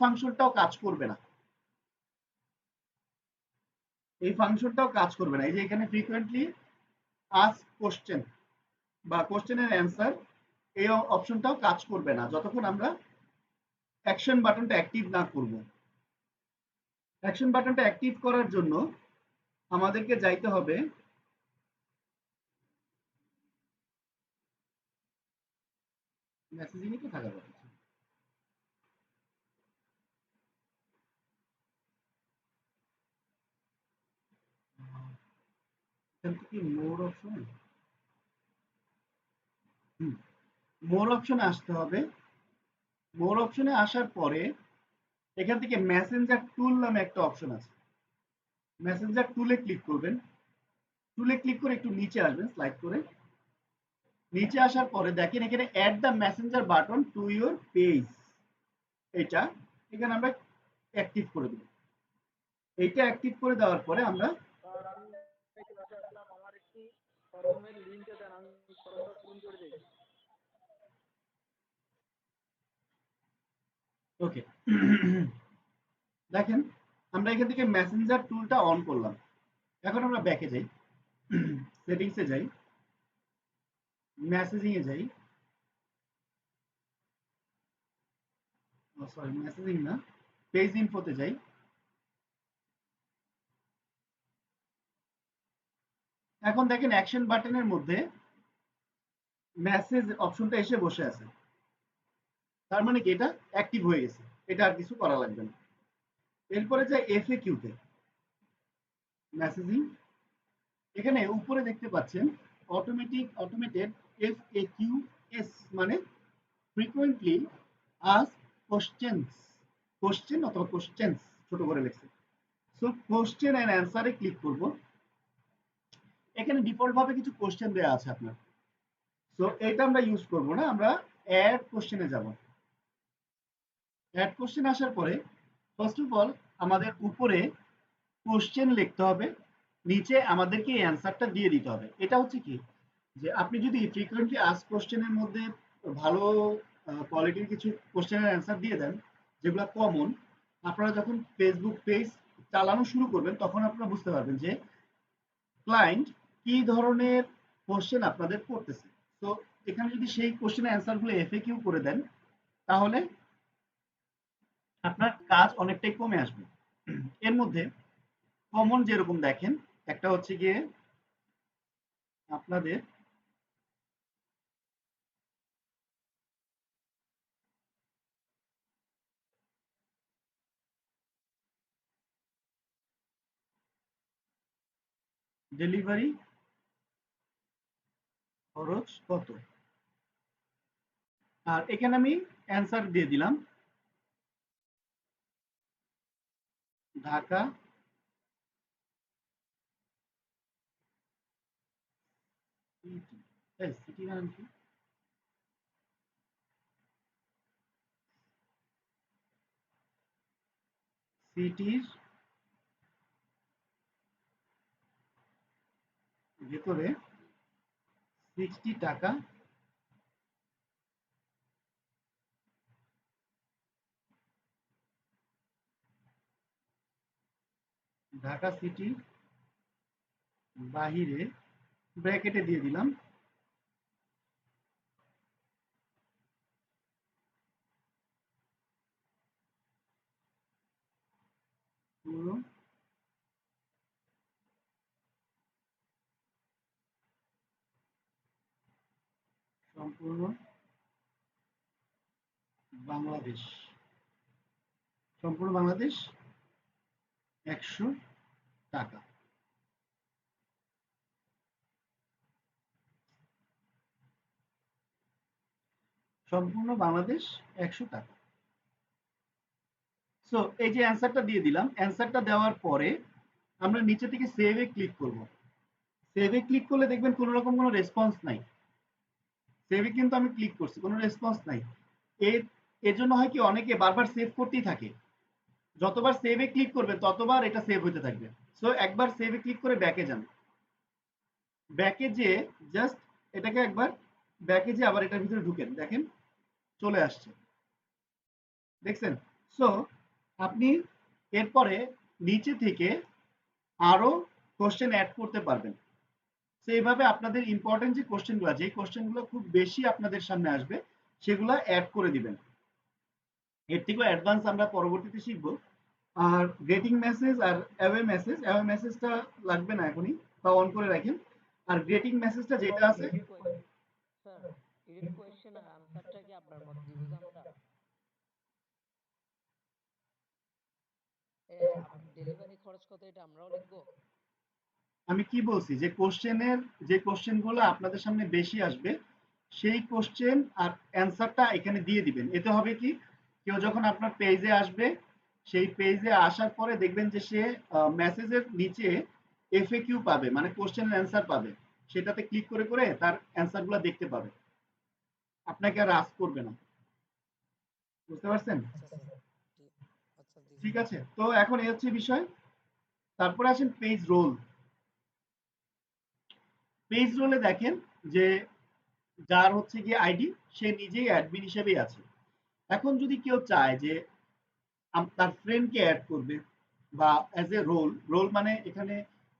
ফাংশনটাও কাজ করবে না, এই ফাংশনটাও কাজ করবে না। এই যে এখানে ফ্রিকোয়েন্টলি আস্ক কোশ্চেন বা কোশ্চেনের অ্যান্সার, এই অপশনটাও কাজ করবে না যতক্ষণ আমরা অ্যাকশন বাটনটা অ্যাক্টিভ না করব। অ্যাকশন বাটনটা অ্যাক্টিভ করার জন্য আমাদেরকে যাইতে হবে মেসেজিংয়ে তো থাকা কথা। এখান থেকে মোর অপশন, মোর অপশনে আসতে হবে। মোর অপশনে আসার পরে এখান থেকে মেসেঞ্জার টুল নামে একটা অপশন আছে, মেসেঞ্জার টুলে ক্লিক করবেন। টুলে ক্লিক করে একটু নিচে আসবেন স্লাইড করে। নিচে আসার পরে দেখেন এখানে add the messenger button to your page, এটা এখানে আমরা অ্যাক্টিভ করে দেব। এইটা অ্যাক্টিভ করে দেওয়ার পরে আমরা ওকে দেখেন আমরা এখান থেকে মেসেঞ্জার টুলটা অন করলাম। এখন আমরা ব্যাকে যাই, সেটিংসে যাই, মেসেজিং এ যাই, সরি মেসেজিং না, পেজ ইনফোতে যাই। এখন দেখেন অ্যাকশন বাটনের মধ্যে মেসেজ অপশনটা এসে বসে আছে, তার মানে কি এটা অ্যাক্টিভ হয়ে গেছে, এটা আর কিছু করা লাগবে না। এরপরে যাই এফএকিউতে, মেসেজিং, এখানে উপরে দেখতে পাচ্ছেন অটোমেটেড এফএকিউএস মানে ফ্রিকোয়েন্টলি আস্ক কোশ্চেনস, কোশ্চেন অথবা কোশ্চেনস ছোট করে লিখছে। সো কোশ্চেন এন্ড অ্যান্সারে ক্লিক করব। এখানে ডিফল্ট ভাবে কিছু কোশ্চেন দেওয়া আছে আপনার, সো এটা আমরা ইউজ করব না, আমরা অ্যাড কোশ্চেনে যাব। অ্যাড কোশ্চেন আসার পরে ফার্স্ট অফ অল আমাদের উপরে কোশ্চেন লিখতে হবে, নিচে আমাদেরকে অ্যান্সারটা দিয়ে দিতে হবে। এটা হচ্ছে কি যে আপনি যদি ফ্রিকোয়েন্টলি আস্ক কোশ্চেনের মধ্যে ভালো কোয়ালিটির কিছু কোশ্চেনের অ্যান্সার দিয়ে দেন যেগুলো কমন, আপনারা যখন ফেসবুক পেজ চালানো শুরু করবেন তখন আপনারা বুঝতে পারবেন যে ক্লায়েন্ট কি ধরনের কোশ্চেন আপনাদের করতেছে। তো এখানে যদি সেই কোশ্চেনের অ্যান্সারগুলো এফএকিউ করে দেন তাহলে আপনার কাজ অনেকটাই কমে আসবে। এর মধ্যে কমন যেরকম দেখেন, একটা হচ্ছে গিয়ে আপনাদের ডেলিভারি খরচ কত, আর এখানে আমি অ্যান্সার দিয়ে দিলাম ঢাকা সিটি। সিটি মানে কি? সিটির ভেতরে 60 টাকা ঢাকা সিটি বাহিরে ব্র্যাকেটে দিয়ে দিলাম পুরো সম্পূর্ণ বাংলাদেশ, সম্পূর্ণ বাংলাদেশ 100 টাকা। সম্পূর্ণ বাংলাদেশ 100 টাকা। সো এই যে অ্যান্সারটা দিয়ে দিলাম, অ্যান্সারটা দেওয়ার পরে আমরা নিচে থেকে সেভে ক্লিক করব। সেভে ক্লিক করলে দেখবেন কোনো রকম কোনো রেসপন্স নাই। সেভে কিন্তু আমি ক্লিক করছি, কোনো রেসপন্স নাই। এর এর জন্য হয় কি অনেকে বারবার সেভ করতেই থাকে, যতবার সেভে ক্লিক করবে ততবার এটা সেভ হতে থাকবে। সো একবার সেভে ক্লিক করে ব্যাকে যান, ব্যাকে যে জাস্ট এটাকে একবার ব্যাকে যে আবার এটার ভিতরে ঢুকেন, দেখেন চলে আসছে, দেখছেন। সো আপনি এরপরে নিচে থেকে আরো কোশ্চেন অ্যাড করতে পারবেন। তো এইভাবে আপনাদের ইম্পর্টেন্ট যে কোশ্চেনগুলো, যে কোশ্চেনগুলো খুব বেশি আপনাদের সামনে আসবে সেগুলো অ্যাড করে দিবেন। এর থেকেও অ্যাডভান্স আমরা পরবর্তীতে শিখবো। আর গেটিং মেসেজ আর অ্যাওয়ে মেসেজটা লাগবে না এখনই, বা অন করে রাখেন। আর গ্রেটিং মেসেজটা যেটা আছে, এডিট স্যার, এডিট কোয়েশ্চেন আর আনসারটা কি আপনার মতো দিব যে আমরা ডেলিভারি খরচ কত এটা আমরাও লিখবো? আমি কি বলছি যে কোশ্চেনের, যে কোশ্চেনগুলো আপনাদের সামনে বেশি আসবে সেই কোশ্চেন আর অ্যান্সারটা এখানে দিয়ে দিবেন। এতে হবে কি, কেউ যখন আপনার পেজে আসবে, সেই পেজে আসার পরে দেখবেন যে সে মেসেজের নিচে এফএকিউ পাবে, মানে কোশ্চেন অ্যান্সার পাবে। সেটাতে ক্লিক করে করে তার অ্যান্সারগুলো দেখতে পাবে, আপনাকে আর আস্ক করবে না। বুঝতে পারছেন? আচ্ছা স্যার, আচ্ছা ঠিক দিছেন। আছে, তো এখন এই হচ্ছে বিষয়। তারপরে আসেন পেজ রোল। পেজ রোলে দেখেন যে যার হচ্ছে গিয়ে আইডি, সে নিজেই অ্যাডমিন হিসেবেই আছে। এখন যদি কেউ চায় যে তার ফ্রেন্ডকে অ্যাড করবে, বা অ্যাজ এ রোল, রোল মানে এখানে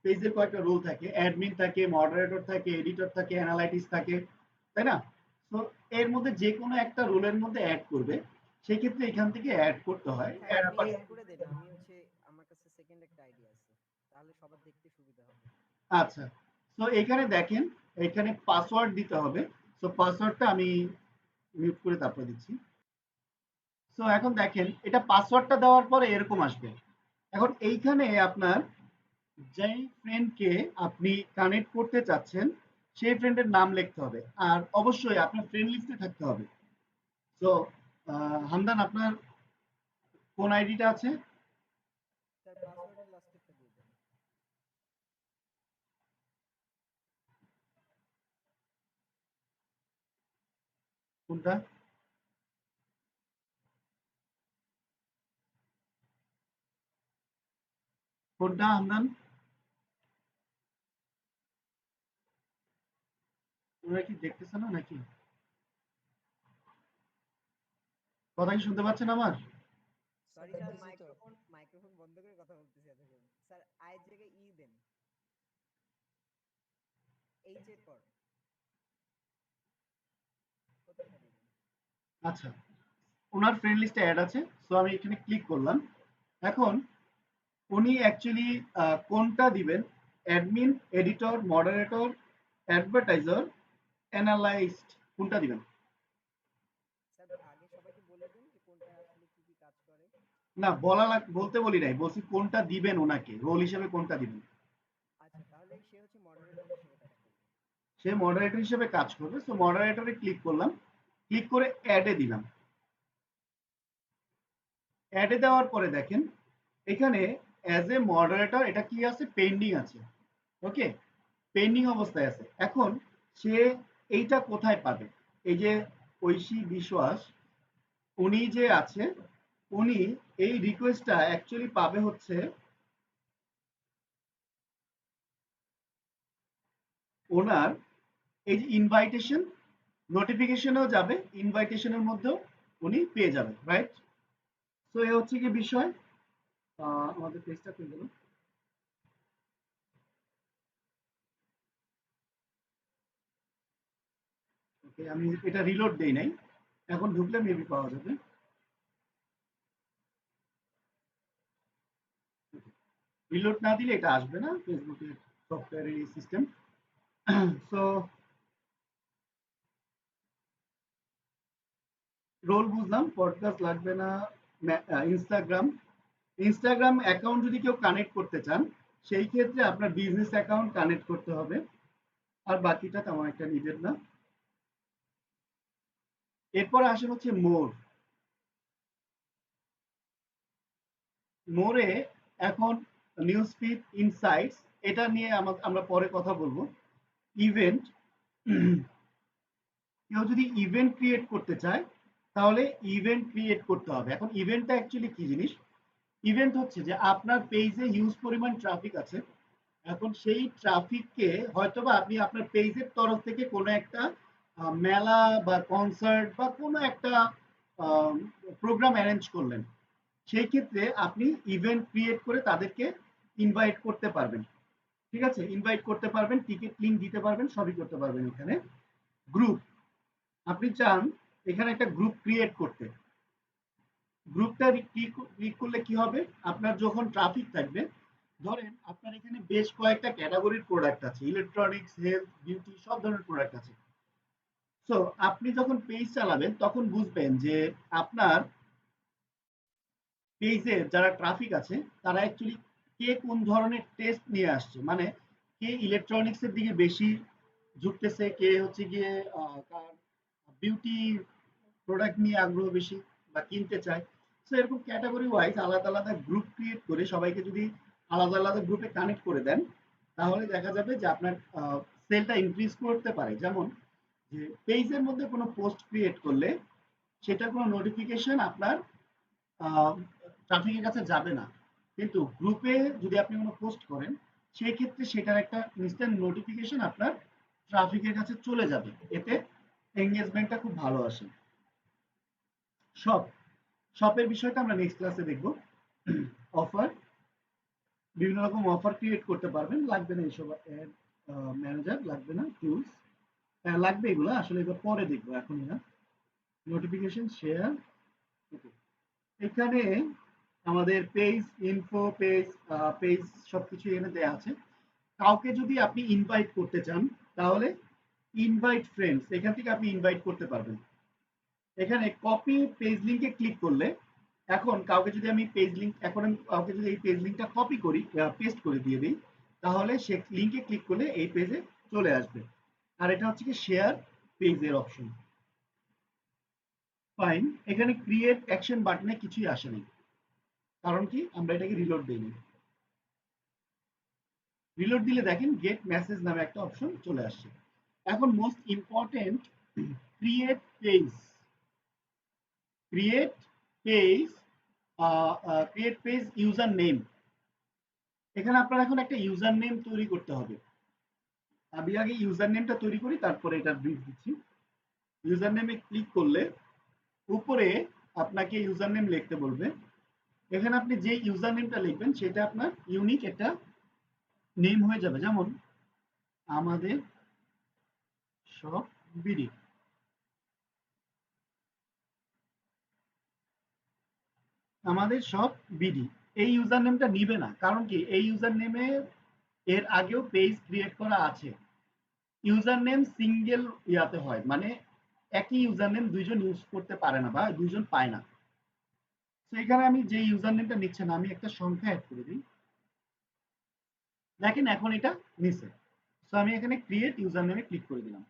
পেজের কয়েকটা রোল থাকে, অ্যাডমিন থাকে, মডারেটর থাকে, এডিটর থাকে, অ্যানালাইটিস থাকে, তাই না? তো এর মধ্যে যে কোনো একটা রোলের মধ্যে অ্যাড করবে, সেই ক্ষেত্রে এখান থেকে অ্যাড করতে হয় স্যার অ্যাড আপনি বাটন। অ্যাড করে দেন, আমি হচ্ছে আমার কাছে সেকেন্ড একটা আইডিয়া আছে, তাহলে সবার দেখতে সুবিধা হবে। আচ্ছা, তো এখানে দেখেন, এখানে পাসওয়ার্ড দিতে হবে। তো পাসওয়ার্ডটা আমি মিউট করে তারপরে দিচ্ছি। সো এখন দেখেন এটা পাসওয়ার্ডটা দেওয়ার পরে এরকম আসবে। এখন এইখানে আপনার যেই ফ্রেন্ডকে আপনি কানেক্ট করতে চাচ্ছেন সেই ফ্রেন্ডের নাম লিখতে হবে, আর অবশ্যই আপনার ফ্রেন্ড লিস্টে থাকতে হবে। তো হামদান, আপনার কোন আইডিটা আছে? স্যার পাসওয়ার্ডের লাস্টেরটা দিয়ে দেন। কোনটা? কোনটা হামদান? তোমরা কি দেখতেছ না নাকি? কথা কি শুনতে পাচ্ছেন আমার? সরি স্যার স্যার, দিছি তো। মাইক্রোফোন বন্ধ করে কথা বলতেছি এতক্ষণ। স্যার আয়ের জায়গায় ই দেন, এইচ এর পর প্রথমটা দিয়ে দেন। আচ্ছা, ওনার ফ্রেন্ড লিস্টে অ্যাড আছে, সো আমি এখানে ক্লিক করলাম। এখন উনি অ্যাকচুয়ালি কোনটা দিবেন, admin, editor, moderator, advertiser, analyst, কোনটা দিবেন? স্যার আগে সবাইকে বলে দেন যে কোনটা আসলে কি কি কাজ করে। না, বলতে বলি নাই, বলছি কোনটা দিবেন ওনাকে, রোল হিসেবে কোনটা দিবেন। আচ্ছা, তাহলে সে হচ্ছে মডারেটর হিসেবে কাজ করবে। সে মডারেটর হিসেবে কাজ করবে, সো মডারেটরে ক্লিক করলাম, ক্লিক করে অ্যাডে দিলাম। অ্যাডে দেওয়ার পরে দেখেন এখানে অ্যাজ এ মডারেটর এটা কি আছে, পেন্ডিং আছে। ওকে, পেন্ডিং অবস্থায় আছে। এখন সে এইটা কোথায় পাবে? এই যে ঐশী বিশ্বাস, উনি যে আছে, উনি এই রিকোয়েস্টটা অ্যাকচুয়ালি পাবে হচ্ছে ওনার এই যে ইনভাইটেশন, নোটিফিকেশনেও যাবে, ইনভাইটেশনের মধ্যেও উনি পেয়ে যাবেন, রাইট? তো এ হচ্ছে কি বিষয়। আমাদের পেজটা পেয়ে গেল। ওকে, আমি এটা রিলোড দেই নাই, এখন ঢুকলে মেবি পাওয়া যাবে। রিলোড না দিলে এটা আসবে না, ফেসবুকের সফটওয়্যারের এই সিস্টেম। সো রোল বুঝলাম, পডকাস্ট লাগবে না। ইনস্টাগ্রাম, ইনস্টাগ্রাম অ্যাকাউন্ট যদি কেউ কানেক্ট করতে চান, সেই ক্ষেত্রে আপনার বিজনেস অ্যাকাউন্ট কানেক্ট করতে হবে। আর বাকিটা তেমন একটা নিজের না। এরপরে আসেন হচ্ছে মোর। মোরে এখন নিউজ ফিড, ইনসাইটস, এটা নিয়ে আমরা পরে কথা বলবো। ইভেন্ট, কেউ যদি ইভেন্ট ক্রিয়েট করতে চায় তাহলে ইভেন্ট ক্রিয়েট করতে হবে। এখন ইভেন্টটা অ্যাকচুয়ালি কি জিনিস? ইভেন্ট হচ্ছে যে আপনার পেজে হিউজ পরিমাণ ট্রাফিক আছে। এখন সেই ট্রাফিককে হয়তোবা আপনি আপনার পেজের তরফ থেকে কোনো একটা মেলা বা কনসার্ট বা কোনো একটা প্রোগ্রাম অ্যারেঞ্জ করলেন, সেই ক্ষেত্রে আপনি ইভেন্ট ক্রিয়েট করে তাদেরকে ইনভাইট করতে পারবেন। ঠিক আছে? ইনভাইট করতে পারবেন, টিকেট লিঙ্ক দিতে পারবেন, সবই করতে পারবেন এখানে। গ্রুপ, আপনি চান এখানে একটা গ্রুপ ক্রিয়েট করতে। গ্রুপটা ক্লিক করলে কি হবে? আপনার যখন ট্রাফিক থাকবে, ধরেন আপনার এখানে বেশ কয়েকটা ক্যাটাগরির প্রোডাক্ট আছে, ইলেকট্রনিক্স, হেলথ, বিউটি, সব ধরনের প্রোডাক্ট আছে। সো আপনি যখন পেজ চালাবেন তখন বুঝবেন যে আপনার পেজের যারা ট্রাফিক আছে তারা অ্যাকচুয়ালি কে কোন ধরনের টেস্ট নিয়ে আসছে, মানে কে ইলেকট্রনিক্সের দিকে বেশি ঝুঁকতেছে, কে হচ্ছে গিয়ে তার বিউটি প্রোডাক্ট নিয়ে আগ্রহ বেশি বা কিনতে চায়। সো এরকম ক্যাটাগরি ওয়াইজ আলাদা আলাদা গ্রুপ ক্রিয়েট করে সবাইকে যদি আলাদা আলাদা গ্রুপে কানেক্ট করে দেন, তাহলে দেখা যাবে যে আপনার সেলটা ইনক্রিজ করতে পারে। যেমন যে পেজের মধ্যে কোনো পোস্ট ক্রিয়েট করলে সেটার কোনো নোটিফিকেশন আপনার ট্রাফিকের কাছে যাবে না, কিন্তু গ্রুপে যদি আপনি কোনো পোস্ট করেন সেই ক্ষেত্রে সেটার একটা ইনস্ট্যান্ট নোটিফিকেশন আপনার ট্রাফিকের কাছে চলে যাবে। এতে এঙ্গেজমেন্টটা খুব ভালো আসে। শপ, শপের বিষয়টা আমরা নেক্সট ক্লাসে দেখব। অফার, বিভিন্ন রকম অফার ক্রিয়েট করতে পারবেন, লাগবে না এইসব ম্যানেজার, লাগবে না টুলস, লাগবে এগুলো আসলে এবার পরে দেখবো, এখনই না। নোটিফিকেশন শেয়ার, এখানে আমাদের পেজ ইনফো, পেজ সবকিছু এখানে দেওয়া আছে। কাউকে যদি আপনি ইনভাইট করতে চান তাহলে ইনভাইট ফ্রেন্ডস এখান থেকে আপনি ইনভাইট করতে পারবেন। এখানে কপি পেজ লিঙ্কে ক্লিক করলে এখন কাউকে যদি আমি পেজ লিঙ্ক, এখন আমি কাউকে যদি এই পেজ লিঙ্কটা কপি করি, পেস্ট করে দিয়ে দিই, তাহলে সে লিঙ্কে ক্লিক করলে এই পেজে চলে আসবে। আর এটা হচ্ছে কি শেয়ার পেজের অপশন। ফাইন, এখানে ক্রিয়েট অ্যাকশন বাটনে কিছুই আসে নাই, কারণ কি আমরা এটাকে রিলোড দিইনি। রিলোড দিলে দেখেন গেট মেসেজ নামে একটা অপশন চলে আসছে। এখন most important, create page, create page, create page user name. এখানে আপনার এখন একটা ইউজার নেম তৈরি করতে হবে। আমি আগে ইউজার নেমটা তৈরি করি, তারপরে এটা ব্রিফ দিচ্ছি। ইউজার নেমে ক্লিক করলে উপরে আপনাকে ইউজার নেম লিখতে বলবে। এখানে আপনি যে ইউজার নেমটা লিখবেন সেটা আপনার ইউনিক একটা নেম হয়ে যাবে, যেমন আমাদের সব বিডি, আমাদের সব বিডি। এই ইউজার নেমটা নিবে না, কারণ কি এই ইউজার নেমে এর আগেও পেজ ক্রিয়েট করা আছে। ইউজার নেম সিঙ্গেল ইয়াতে হয়, মানে একই ইউজার নেম দুইজন ইউজ করতে পারে না বা দুইজন পায় না। তো এখানে আমি যে ইউজার নেমটা নিচ্ছে না, আমি একটা সংখ্যা অ্যাড করে দিই, দেখেন এখন এটা নিছে। সো আমি এখানে ক্রিয়েট ইউজার নেমে ক্লিক করে দিলাম।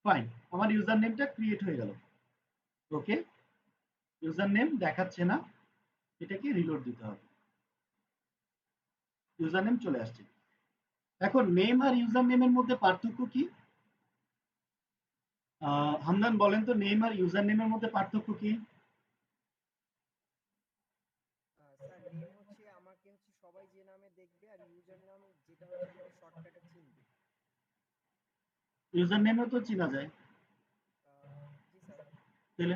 ফাইন, আমার ইউজার নেমটা ক্রিয়েট হয়ে গেল। ওকে, ইউজার নেম দেখাচ্ছে না, এটাকে রিলোড দিতে হবে। ইউজার নেম চলে আসছে। এখন নেম আর ইউজার নেমের মধ্যে পার্থক্য কি? হামদান বলেন তো, নেম আর ইউজার নেমের মধ্যে পার্থক্য কি? স্যার নেম হচ্ছে আমাকে হচ্ছে সবাই যে নামে দেখবে, আর ইউজার নাম যেটা হচ্ছে আমাকে শর্টকাটে চিনবে। ইউজার নেমও তো চেনা যায়, জি স্যার। তাহলে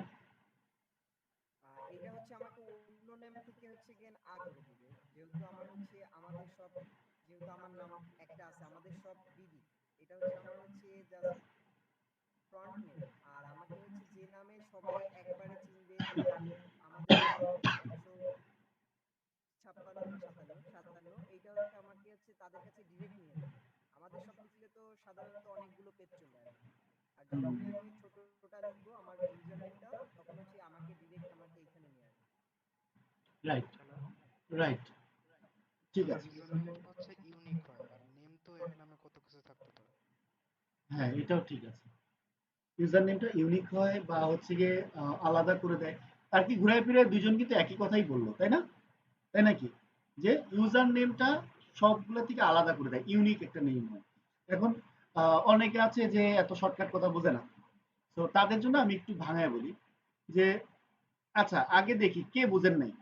এটা হচ্ছে আমাকে অন্য নেম থেকে হচ্ছে গেন করে দিবে, যেহেতু আমার হচ্ছে আমাদের সব, যেহেতু আমার নাম একটা আছে আমাদের সব বিডি, এটা হচ্ছে আমার হচ্ছে জাস্ট ফ্রন্ট নেম। আর আমাকে হচ্ছে যে নামে সবাই একবারে চিনবে, যে আমাদের সব 156 57 এইটা হচ্ছে আমাকে হচ্ছে তাদের কাছে ডিরেক্ট নিয়ে যাবে। আমাদের সব লিখলে তো সাধারণত অনেকগুলো পেজ চলে আসবে, আর যখনই আমি ছোটটা লিখবো আমার ইউজার নেমটা, তখন হচ্ছে আমাকে ডিরেক্ট আমাকে এইখানে নিয়ে আসবে। Right, hello. রাইট, ঠিক স্যার আছে। ইউজার নেম তো হচ্ছে ইউনিক হয়, আর নেম তো এক নামে কত কিছু থাকতে পারে। হ্যাঁ, এটাও ঠিক আছে। ইউজার নেমটা ইউনিক হয় বা হচ্ছে গিয়ে আলাদা করে দেয়। আর কি ঘুরায় ফিরে দুজন কিন্তু একই কথাই বললো, তাই না? তাই নাকি? যে ইউজার নেমটা সবগুলো থেকে আলাদা করে দেয়, ইউনিক একটা নেম হয়। এখন অনেকে আছে যে এত শর্টকাট কথা বোঝে না, তো তাদের জন্য আমি একটু ভাঙায় বলি যে আচ্ছা আগে দেখি কে বুঝেন নাই,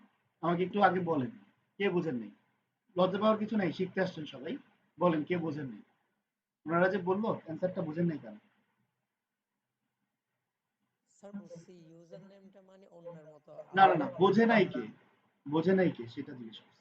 আমাকে একটু আগে বলেন কে বুঝেন নাই। লজ্জা পাওয়ার কিছু নাই, শিখতে আসছেন সবাই, বলেন কে বুঝেন নাই। ওনারা যে বললো অ্যান্সারটা বুঝেন নাই কেন? স্যার বুঝছি, ইউজার নেমটা মানে অন্যের মতো না না না, বোঝে নাই কে, বোঝে নাই কে সেটা জিজ্ঞেস করছি।